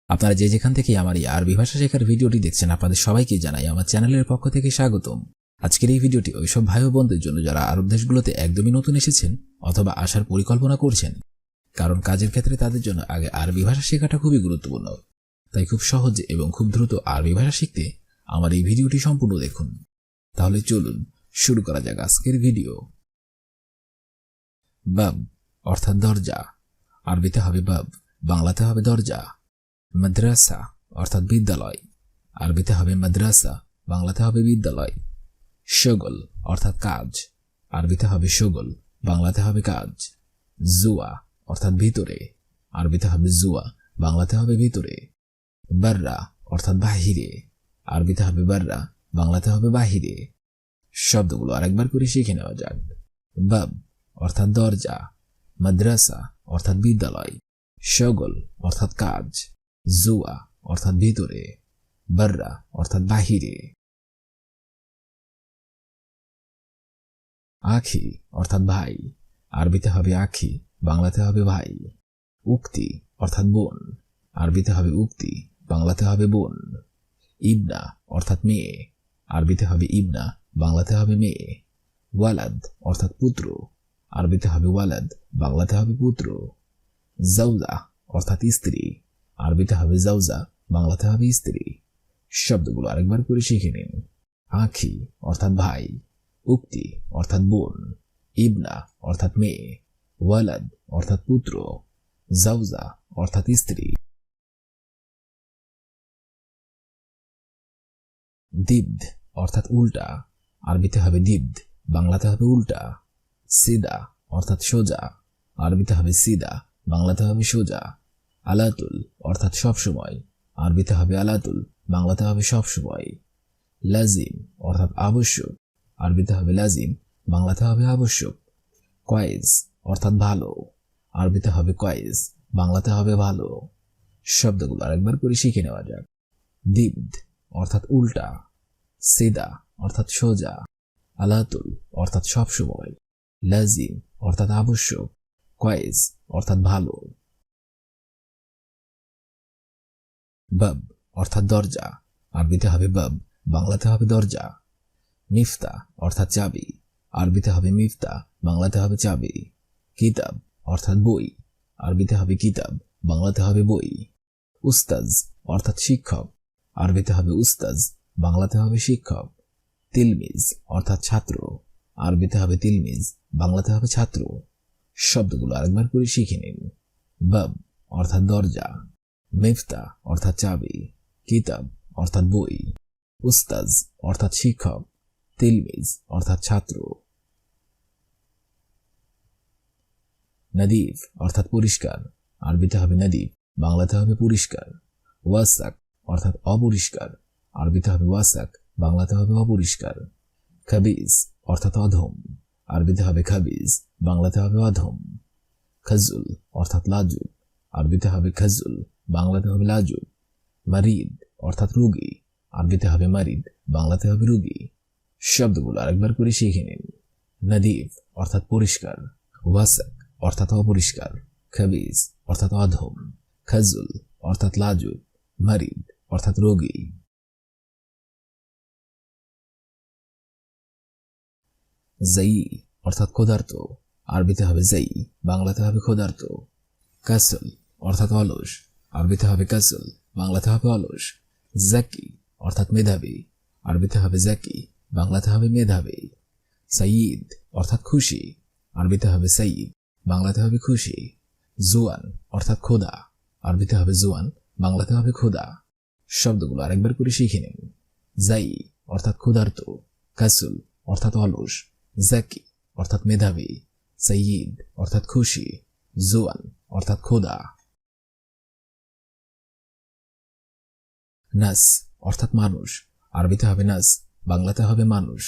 আপনারা যে যেখান থেকে আমার এই আরবি ভাষা শেখার ভিডিওটি দেখছেন আপনাদের সবাইকে জানাই আমার চ্যানেলের পক্ষ থেকে স্বাগতম। আজকের এই ভিডিওটি ওইসব ভাই ও বোনদের জন্য যারা আরব দেশগুলোতে একদমই নতুন এসেছেন অথবা আসার পরিকল্পনা করছেন, কারণ কাজের ক্ষেত্রে তাদের জন্য আগে আরবি ভাষা শেখাটা খুবই গুরুত্বপূর্ণ। তাই খুব সহজে এবং খুব দ্রুত আরবি ভাষা শিখতে আমার এই ভিডিওটি সম্পূর্ণ দেখুন। তাহলে চলুন শুরু করা যাক আজকের ভিডিও। বাব অর্থাৎ দরজা, আরবিতে হবে বাব, বাংলাতে হবে দরজা। মাদ্রাসা অর্থাৎ বিদ্যালয়, আরবিতে হবে মাদ্রাসা, বাংলাতে হবে বিদ্যালয়। শগল অর্থাৎ কাজ, আরবিতে হবে শগল, বাংলাতে হবে কাজ। জুয়া অর্থাৎ ভিতরে, আরবিতে হবে জুয়া, বাংলাতে হবে ভিতরে। বাররা অর্থাৎ বাহিরে, আরবিতে হবে বাররা, বাংলাতে হবে বাহিরে। শব্দগুলো আরেকবার করে শিখে নেওয়া যাক। বাব অর্থাৎ দরজা, মাদ্রাসা অর্থাৎ বিদ্যালয়, শগল অর্থাৎ কাজ, জুয়া অর্থাৎ ভিতরে, বাররা অর্থাৎ বাহিরে। আখি অর্থাৎ ভাই, আরবিতে হবে আখি, বাংলাতে হবে ভাই। উক্তি অর্থাৎ বোন, আরবিতে হবে উক্তি, বাংলাতে হবে বোন। ইবনা অর্থাৎ মেয়ে, আরবিতে হবে ইবনা, বাংলাতে হবে মেয়ে। ওয়ালাদ অর্থাৎ পুত্র, আরবিতে হবে ওয়ালাদ, বাংলাতে হবে পুত্র। জাউজা অর্থাৎ স্ত্রী, আরবিতে হবে জাউজা, বাংলাতে হবে স্ত্রী। শব্দগুলো আরেকবার করে শিখে নিন। আখি অর্থাৎ ভাই, উক্তি অর্থাৎ বোন, ইবনা অর্থাৎ মেয়ে, ওয়ালাদ অর্থাৎ পুত্র, জাউজা অর্থাৎ স্ত্রী। দিব্দ অর্থাৎ উল্টা, আরবিতে হবে দিব্দ, বাংলাতে হবে উল্টা। সিদা অর্থাৎ সোজা, আরবিতে হবে সিদা, বাংলাতে হবে সোজা। আলাতুল অর্থাৎ সবসময়, আরবিতে হবে আলাতুল, বাংলাতে হবে সবসময়। লাজিম অর্থাৎ আবশ্যক, আরবিতে হবে লাজিম, বাংলাতে হবে আবশ্যক। কয়েস অর্থাৎ ভালো, আরবিতে হবে কয়েস, বাংলাতে হবে ভালো। শব্দগুলো আরেকবার করে শিখে নেওয়া যাক। দিব্দ অর্থাৎ উল্টা, সিদা অর্থাৎ সোজা, আলাতুল অর্থাৎ সবসময়, লাজিম অর্থাৎ আবশ্যক, কয়েস অর্থাৎ ভালো। বাব অর্থাৎ দরজা, আরবিতে হবে বাব, বাংলাতে হবে দরজা। মিফতা অর্থাৎ চাবি, আরবিতে হবে মিফতা, বাংলাতে হবে চাবি। কিতাব অর্থাৎ বই, আরবিতে হবে কিতাব, বাংলাতে হবে বই। উস্তাজ অর্থাৎ শিক্ষক, আরবিতে হবে উস্তাজ, বাংলাতে হবে শিক্ষক। তিলমিজ অর্থাৎ ছাত্র, আরবিতে হবে তিলমিজ, বাংলাতে হবে ছাত্র। শব্দগুলো আরেকবার করে শিখে নিন। বাব অর্থাৎ দরজা, মিফতা অর্থাৎ চাবি, কিতাব অর্থাৎ বই, উস্তাজ অর্থাৎ শিক্ষক, তিলমিজ অর্থাৎ ছাত্র। নদীফ অর্থাৎ পরিষ্কার, আরবিতে হবে নদীফ, বাংলাতে হবে পরিষ্কার। ওয়াসাক অর্থাৎ অপরিষ্কার, আরবিতে হবে ওয়াসাক, বাংলাতে হবে অপরিষ্কার। খাবিজ অর্থাৎ অধম, আরবিতে হবে খাবিজ, বাংলাতে হবে অধম। খাজুল অর্থাৎ লাজুক, আরবিতে হবে খাজুল, বাংলাতে হবে লাজুক। মারিদ অর্থাৎ রোগী, আরবিতে হবে মারিদ, বাংলাতে হবে রোগী। শব্দগুলো আরেকবার করে শিখে নিন। নদীফ অর্থাৎ পরিষ্কার, ওয়াসাক অর্থাৎ অপরিষ্কার, খাবিজ অর্থাৎ অধম, খাজুল অর্থাৎ লাজুক, মারিদ অর্থাৎ রোগী। জাই অর্থাৎ ক্ষুধার্ত, আরবিতে হবে জাই, বাংলাতে হবে ক্ষুধার্ত। কাসল অর্থাৎ অলস, আরবিতে হবে কাসল, বাংলাতে হবে অলস। জাকি অর্থাৎ মেধাবী, আরবিতে হবে জাকি, বাংলাতে হবে মেধাবী। সাইয়দ অর্থাৎ খুশি, আরবিতে হবে সাইয়দ, বাংলাতে হবে খুশি। জুয়ান অর্থাৎ খোদা, আরবিতে হবে জুয়ান, বাংলাতে হবে খোদা। শব্দগুলো আরেকবার করে শিখে নিন। জাই অর্থাৎ ক্ষুধার্ত, কাসল অর্থাৎ অলস, জাকি অর্থাৎ মেধাবী, সাইয়দ অর্থাৎ খুশি, জুয়ান অর্থাৎ খোদা। নাস অর্থাৎ মানুষ, আরবিতে হবে নাস, বাংলাতে হবে মানুষ।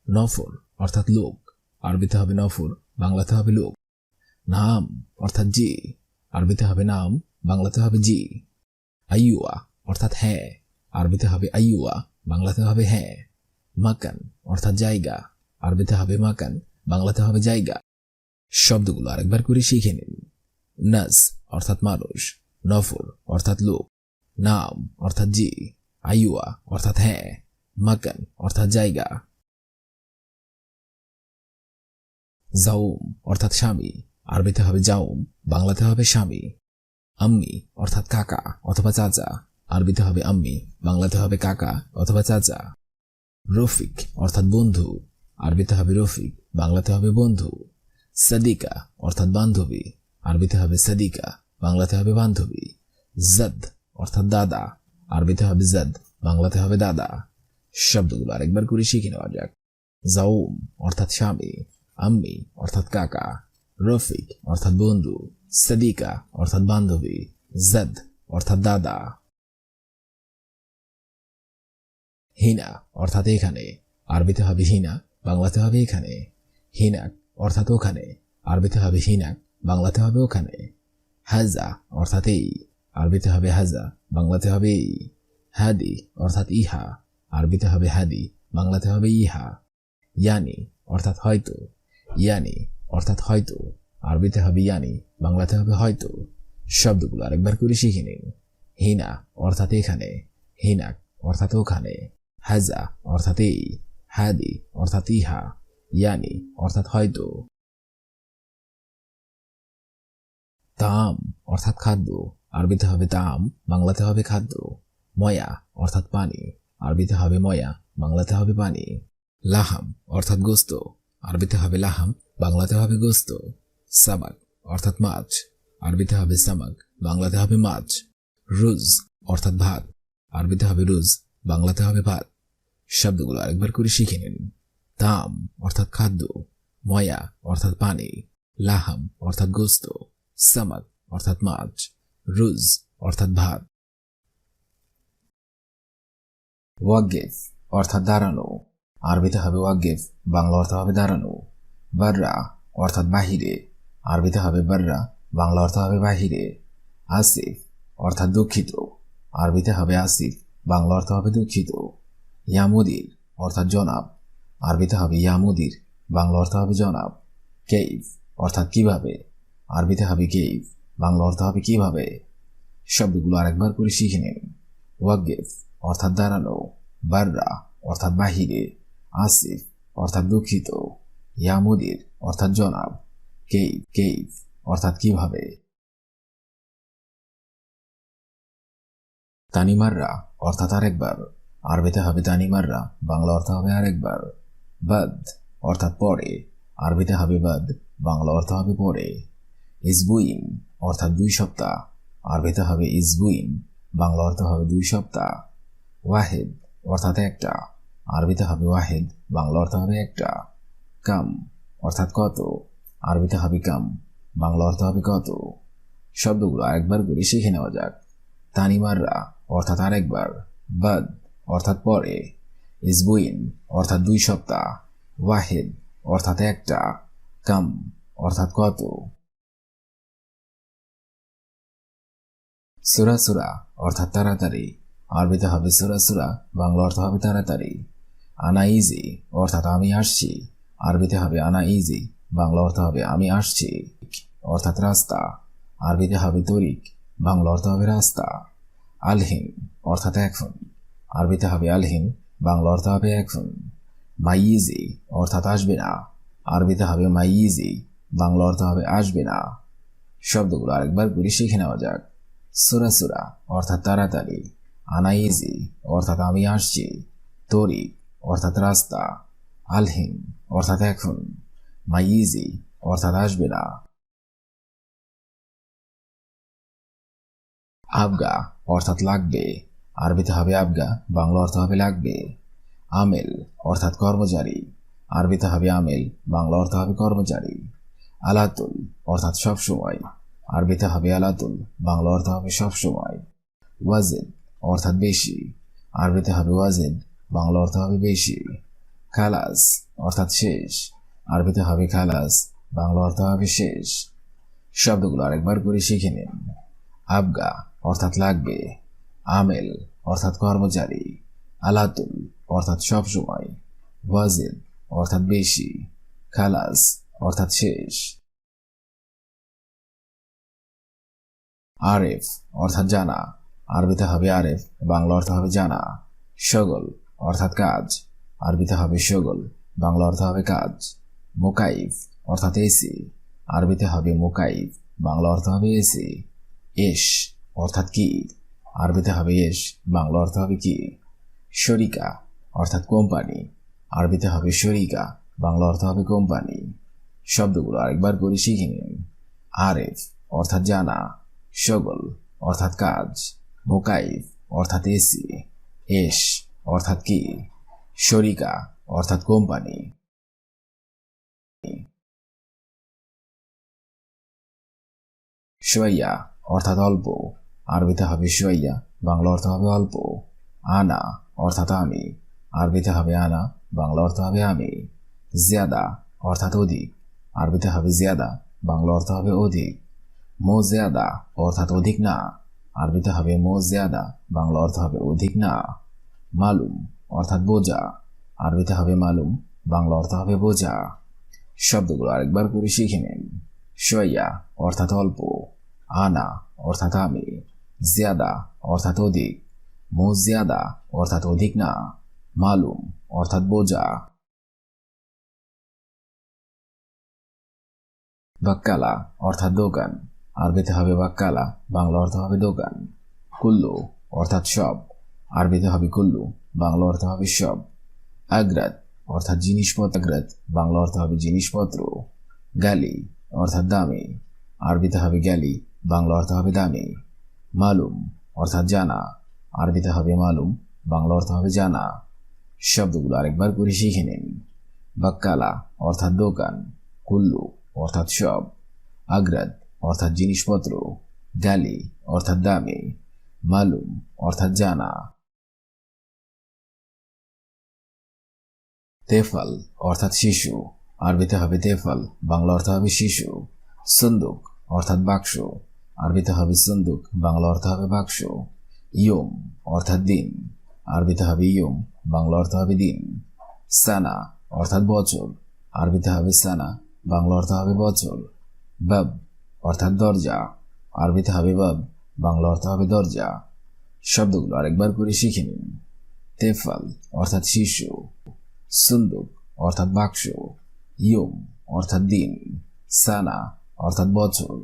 নফর অর্থাৎ লোক, আরবিতে হবে নফর, বাংলাতে হবে লোক। নাম অর্থাৎ জি, আরবিতে হবে নাম, বাংলাতে হবে জি। আইয়ুয়া অর্থাৎ হ্যাঁ, আরবিতে হবে আইয়ুয়া, বাংলাতে হবে হ্যাঁ। মাকান অর্থাৎ জায়গা, আরবিতে হবে মাকান, বাংলাতে হবে জায়গা। শব্দগুলো আরেকবার করে শিখে নিন। নাস অর্থাৎ মানুষ, নফর অর্থাৎ লোক, নাম অর্থাৎ জি, আইওয়া অর্থাৎ হ্যাঁ, মাকান অর্থাৎ জায়গা, জাউম অর্থাৎ স্বামী, আরবিতে হবে জাউম, বাংলাতে হবে স্বামী। আম্মি অর্থাৎ কাকা অথবা চাচা, আরবিতে হবে আম্মি, বাংলাতে হবে কাকা অথবা চাচা। রফিক অর্থাৎ বন্ধু, আরবিতে হবে রফিক, বাংলাতে হবে বন্ধু। সাদিকা অর্থাৎ বান্ধবী, আরবিতে হবে সাদিকা, বাংলাতে হবে বান্ধবী। জদ অর্থাৎ দাদা, আরবিতে হবে জদ, বাংলাতে হবে দাদা। শব্দগুলো আরেকবার করে শিখে নেওয়া যাক। জাউম অর্থাৎ স্বামী, আম্মি অর্থাৎ কাকা, রফিক অর্থাৎ বন্ধু, সাদিকা অর্থাৎ বান্ধবী, জদ অর্থাৎ দাদা। হিনা অর্থাৎ এখানে, আরবিতে হবে হিনা, বাংলাতে হবে এখানে। হিনাক অর্থাৎ ওখানে, আরবিতে হবে হিনাক, বাংলাতে হবে ওখানে। হাজা অর্থাৎ এই, আরবিতে হবে হাজা, বাংলাতে হবে এই। হাদি অর্থাৎ ইহা, আরবিতে হবে হাদি, বাংলাতে হবে ইহা। ইয়ানি অর্থাৎ হয়তো, ইয়ানি অর্থাৎ হয়তো, আরবিতে হবে ইয়ানি, বাংলাতে হবে হয়তো। শব্দগুলো আরেকবার করে শিখে নিন। হিনা অর্থাৎ এখানে, হিনাক অর্থাৎ ওখানে, হাজা অর্থাৎ এই, হাদি অর্থাৎ ইহা, ইয়ানি অর্থাৎ হয়তো। তাম অর্থাৎ খাদ্য, আরবিতে হবে তাম, বাংলাতে হবে খাদ্য। ময়া অর্থাৎ পানি, আরবিতে হবে ময়া, বাংলাতে হবে পানি। লাহাম অর্থাৎ গোস্ত, আরবিতে হবে লাহাম, বাংলাতে হবে গোস্ত। সামাক অর্থাৎ মাছ, আরবিতে হবে সামাক, বাংলাতে হবে মাছ। রুজ অর্থাৎ ভাত, আরবিতে হবে রুজ, বাংলাতে হবে ভাত। শব্দগুলো আরেকবার করে শিখে নিন। তাম অর্থাৎ খাদ্য, ময়া অর্থাৎ পানি, লাহাম অর্থাৎ গোস্ত, সামাক অর্থাৎ মাছ, রুজ অর্থাৎ ভাত। ওয়াগিফ অর্থাৎ দাঁড়ানো, আরবিতে হবে ওয়াগিফ, বাংলা অর্থ হবে দাঁড়ানো। বাররা অর্থাৎ বাহিরে, আরবিতে হবে বাররা, বাংলা অর্থ হবে বাহিরে। আসিফ অর্থাৎ দুঃখিত, আরবিতে হবে আসিফ, বাংলা অর্থ হবে দুঃখিত। ইয়ামুদির অর্থাৎ জনাব, আরবিতে হবে ইয়ামুদির, বাংলা অর্থ হবে জনাব। কেইফ অর্থাৎ কিভাবে, আরবিতে হবে কেইফ, বাংলা অর্থ হবে কিভাবে। শব্দগুলো আরেকবার করে শিখে নিন। ওয়াগিফ অর্থাৎ দাঁড়ানো, বাররা অর্থাৎ বাহিরে, আসিফ অর্থাৎ দুঃখিত, ইয়ামুদির অর্থাৎ জনাব, কেইফ অর্থাৎ কিভাবে। তানিমাররা অর্থাৎ আরেকবার, আরবিতে হবে তানিমাররা, বাংলা অর্থ হবে আরেকবার। বাদ অর্থাৎ পরে, আরবিতে হবে বাদ, বাংলা অর্থ হবে পরে। ইসবুইন অর্থাৎ 2 সপ্তাহ, আরবিতে হবে ইসবুইন, বাংলা অর্থ হবে 2 সপ্তাহ। ওয়াহেদ অর্থাৎ একটা, আরবিতে হবে ওয়াহেদ, বাংলা অর্থ হবে একটা। কাম অর্থাৎ কত, আরবিতে হবে কাম, বাংলা অর্থ হবে কত। শব্দগুলো আরেকবার করে শিখে নেওয়া যাক। তানিমাররা অর্থাৎ আরেকবার, বাদ অর্থাৎ পরে, ইসবুইন অর্থাৎ 2 সপ্তাহ, ওয়াহেদ অর্থাৎ একটা, কাম অর্থাৎ কত। সুরা সুরা অর্থাৎ তাড়াতাড়ি, আরবিতে হবে সুরা সুরা, বাংলা অর্থ হবে তাড়াতাড়ি। আনা ইজি অর্থাৎ আমি আসছি, আরবিতে হবে আনা ইজি, বাংলা অর্থ হবে আমি আসছি। অর্থাৎ রাস্তা, আরবিতে হবে তরিক, বাংলা অর্থ হবে রাস্তা। আলহিন অর্থাৎ এখন, আরবিতে হবে আলহিন, বাংলা অর্থ হবে এখন। মাইজি অর্থাৎ আসবে না, আরবিতে হবে মাইজি, বাংলা অর্থ হবে আসবে না। শব্দগুলো আরেকবার করে শিখে নেওয়া যাক। সুরা সুরা অর্থাৎ তাড়াতাড়ি, আনাইজি অর্থাৎ আমি আসছি, তরিক অর্থাৎ রাস্তা, আলহিন অর্থাৎ এখন, মাইজি অর্থাৎ আসবে না। আবগা অর্থাৎ লাগবে, আরবিতে হবে আবগা, বাংলা অর্থ হবে লাগবে। আমেল অর্থাৎ কর্মচারী, আরবিতে হবে আমেল, বাংলা অর্থ হবে কর্মচারী। আলাতুল অর্থাৎ সবসময়, আরবিতে হবে আলাতুল, বাংলা অর্থ হবে সবসময়। ওয়াজিদ অর্থাৎ বেশি, আরবিতে হবে ওয়াজিদ, বাংলা অর্থ হবে বেশি। খালাস অর্থাৎ শেষ, আরবিতে হবে খালাস, বাংলা অর্থ হবে শেষ। শব্দগুলো আরেকবার করে শিখে নিন। আবগা অর্থাৎ লাগবে, আমেল অর্থাৎ কর্মচারী, আলাতুল অর্থাৎ সবসময়, ওয়াজিদ অর্থাৎ বেশি, খালাস অর্থাৎ শেষ। আরেফ অর্থাৎ জানা, আরবিতে হবে আরেফ, বাংলা অর্থ হবে জানা। শগল অর্থাৎ কাজ, আরবিতে হবে শগল, বাংলা অর্থ হবে কাজ। মুকাইফ অর্থাৎ এসি, আরবিতে হবে মুকাইফ, বাংলা অর্থ হবে এসি। এশ অর্থাৎ কি, আরবিতে হবে এশ, বাংলা অর্থ হবে কি। শরিকা অর্থাৎ কোম্পানি, আরবিতে হবে শরিকা, বাংলা অর্থ হবে কোম্পানি। শব্দগুলো আরেকবার করে শিখে নিন। আরেফ অর্থাৎ জানা, শগল অর্থাৎ কাজ, মুকাইফ অর্থাৎ এসি, এশ অর্থাৎ কি, শরিকা অর্থাৎ কোম্পানি। শোয়াইয়া অর্থাৎ অল্প, আরবিতে হবে শোয়াইয়া, বাংলা অর্থ হবে অল্প। আনা অর্থাৎ আমি, আরবিতে হবে আনা, বাংলা অর্থ হবে আমি। জিয়াদা অর্থাৎ অধিক, আরবিতে হবে জিয়াদা, বাংলা অর্থ হবে অধিক। মো জিয়াদা অর্থাৎ অধিক না, আরবিতে হবে মো জিয়াদা, বাংলা অর্থ হবে অধিক না। মালুম অর্থাৎ বোঝা, আরবিতে হবে মালুম, বাংলা অর্থ হবে বোঝা। শব্দগুলো আরেকবার করে শিখে নিন। শোয়াইয়া অর্থাৎ অল্প, আনা অর্থাৎ আমি, জিয়াদা অর্থাৎ অধিক, মো জিয়াদা অর্থাৎ অধিক না, মালুম অর্থাৎ বোঝা। বাক্কালা অর্থাৎ দোকান, আরবিতে হবে বাক্কালা, বাংলা অর্থ হবে দোকান। কুল্লু অর্থাৎ সব, আরবিতে হবে কুল্লু, বাংলা অর্থ হবে সব। আগ্রাত অর্থাৎ জিনিসপত্র, আগ্রাত বাংলা অর্থ হবে জিনিসপত্র। গালি অর্থাৎ দামি, আরবিতে হবে গালি, বাংলা অর্থ হবে দামি। মালুম অর্থাৎ জানা, আরবিতে হবে মালুম, বাংলা অর্থ হবে জানা। শব্দগুলো আরেকবার করে শিখে নিন। বাক্কালা অর্থাৎ দোকান, কুল্লু অর্থাৎ সব, আগ্রাত অর্থাৎ জিনিসপত্র, গালি অর্থাৎ দামি, মালুম অর্থাৎ জানা। তেফাল অর্থাৎ শিশু, আরবিতে হবে তেফাল, বাংলা অর্থ হবে শিশু। সন্দুক অর্থাৎ বাক্স, আরবিতে হবে সন্দুক, বাংলা অর্থ হবে বাক্স। ইয়ম অর্থাৎ দিন, আরবিতে হবে ইয়ম, বাংলা অর্থ হবে দিন। সানা অর্থাৎ বছর, আরবিতে হবে সানা, বাংলা অর্থ হবে বছর। বাব অর্থাৎ দরজা, আরবিতে হবে বাব, বাংলা অর্থ হবে দরজা। শব্দগুলো আরেকবার করে শিখে নিন। তেফাল অর্থাৎ শিশু, সন্দুক অর্থাৎ বাক্স, ইয়ম অর্থাৎ দিন, সানা অর্থাৎ বছর,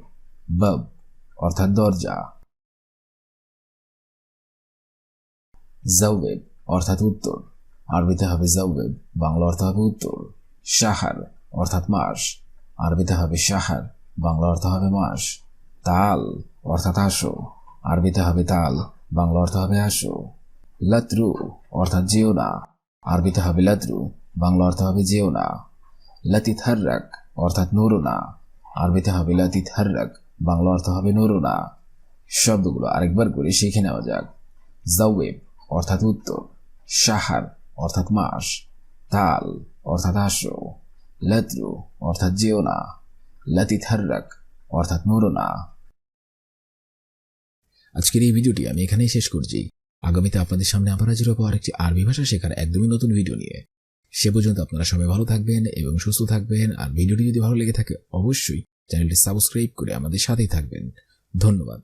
বাব অর্থাৎ দরজা। জাওয়েব অর্থাৎ উত্তর, আরবিতে হবে জাওয়েব, বাংলা অর্থ হবে উত্তর। শাহার অর্থাৎ মাস, আরবিতে হবে শাহার, বাংলা অর্থ হবে মাস। তাল অর্থাৎ আসো, আরবিতে হবে তাল, বাংলা অর্থ হবে আসো। লাত্রু অর্থাৎ যেও না, আরবিতে হবে লাত্রু, বাংলা অর্থ হবে যেও না। লাতিতহাররাক অর্থাৎ নড়ো না, আরবিতে হবে লাতিতহাররাক, বাংলা অর্থ হবে নড়ো না। শব্দগুলো আরেকবার করে শিখে নেওয়া যাক। জাওয়েব অর্থাৎ উত্তর, শাহার অর্থাৎ মাস, তাল অর্থাৎ আসো, লাত্রু অর্থাৎ যেও না, লাতিতহাররাক অর্থাৎ নড়ো না। আজকের এই ভিডিওটি আমি এখানেই শেষ করছি। আগামীতে আপনাদের সামনে আবার হাজির হবো আরেকটি আরবি ভাষা শেখার একদমই নতুন ভিডিও নিয়ে। সে পর্যন্ত আপনারা সবাই ভালো থাকবেন এবং সুস্থ থাকবেন। আর ভিডিওটি যদি ভালো লেগে থাকে অবশ্যই চ্যানেলটি সাবস্ক্রাইব করে আমাদের সাথেই থাকবেন। ধন্যবাদ।